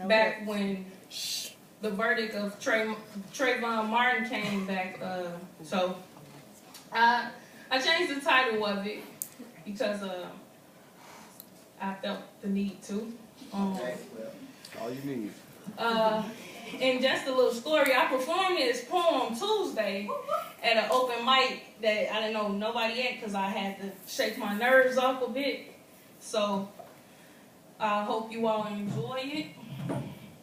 back when the verdict of Trayvon Martin came back. So I changed the title of it because I felt the need to. Okay, well, all you need. And just a little story, I performed this poem Tuesday at an open mic that I didn't know nobody at because I had to shake my nerves off a bit. So I hope you all enjoy it.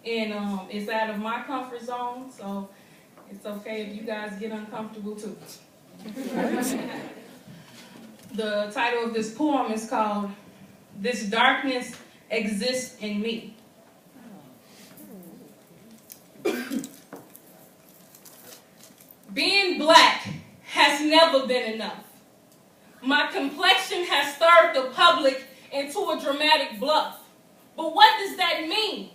And it's out of my comfort zone, so it's okay if you guys get uncomfortable too. The title of this poem is called "This Darkness Exists in Me." Being black has never been enough. My complexion has stirred the public into a dramatic bluff. But what does that mean?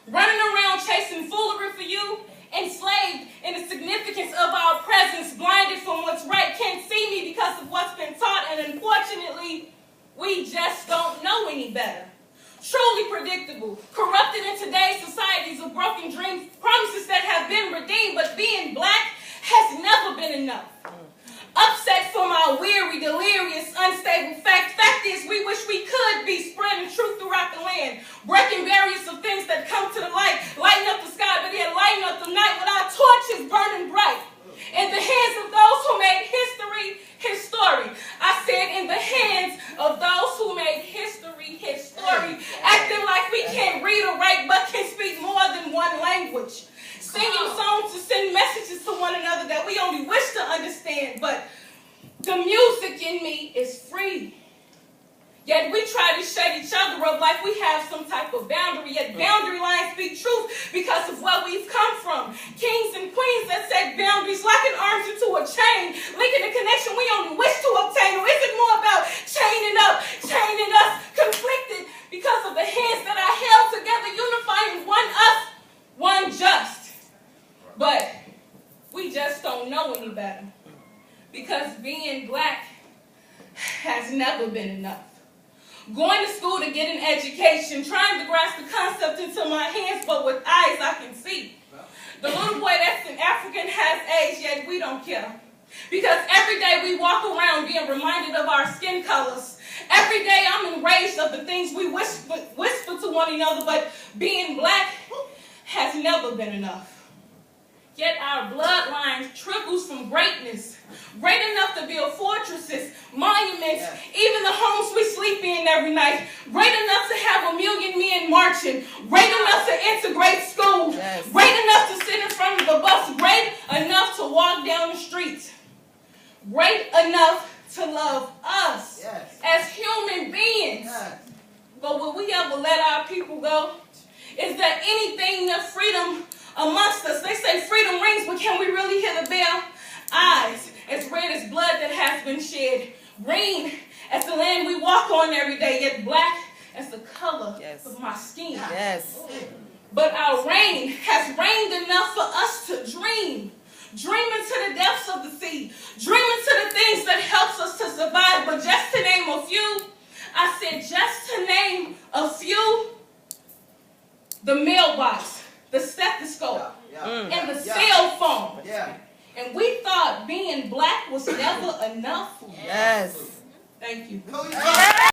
Running around chasing foolery for you, enslaved in the significance of our presence, blinded from what's right, can't see me because of what's been taught, and unfortunately, we just don't know any better. Truly predictable, corrupted in today's societies of broken dreams, promises that have been redeemed, but being black has never been enough. Upset from our weary, delirious, unstable fact. Fact is, we wish we could be spreading truth throughout the land, breaking barriers of things that come to the light, lighting up the sky, but yet lighting up the night with our torches burning bright. In the hands of those who made history his story. I said, in the hands of those who made history his story, acting like we can't read or write, but can speak more than one language. Singing songs to send messages to one another that we only wish to understand, but the music in me is free. Yet we try to shut each other up like we have some type of boundary, yet boundary lines speak truth because of where we've come from. Kings and queens that set boundaries, locking arms into a chain, linking a connection we only wish to obtain. Or is it more about chaining up, chaining us, conflicted because of the hands that are held together, unifying one us, one just. But we just don't know any better because being black has never been enough. Going to school to get an education, trying to grasp the concept into my hands, but with eyes I can see. The little boy that's an African has aged, yet we don't care. Because every day we walk around being reminded of our skin colors. Every day I'm enraged of the things we whisper to one another, but being black has never been enough. Yet our bloodline trickles from greatness, great enough to build fortresses, monuments, even the homes we sleep in every night, great enough to have 1 million men marching, great enough to integrate schools, great enough to sit in front of the bus, great enough to walk down the streets, great enough to love us as human beings. But will we ever let our people go? Is there anything of freedom amongst us? They say freedom rings, but can we really hear the bell? Eyes as red as blood that has been shed, green as the land we walk on every day, yet black as the color of my skin. But our rain has rained enough for us to dream. Dream into the depths of the sea. Dream into the things that helps us to survive. But just to name a few, I said just to name a few, the mailbox, the stethoscope, and the cell phone. And we thought being black was never enough. Thank you.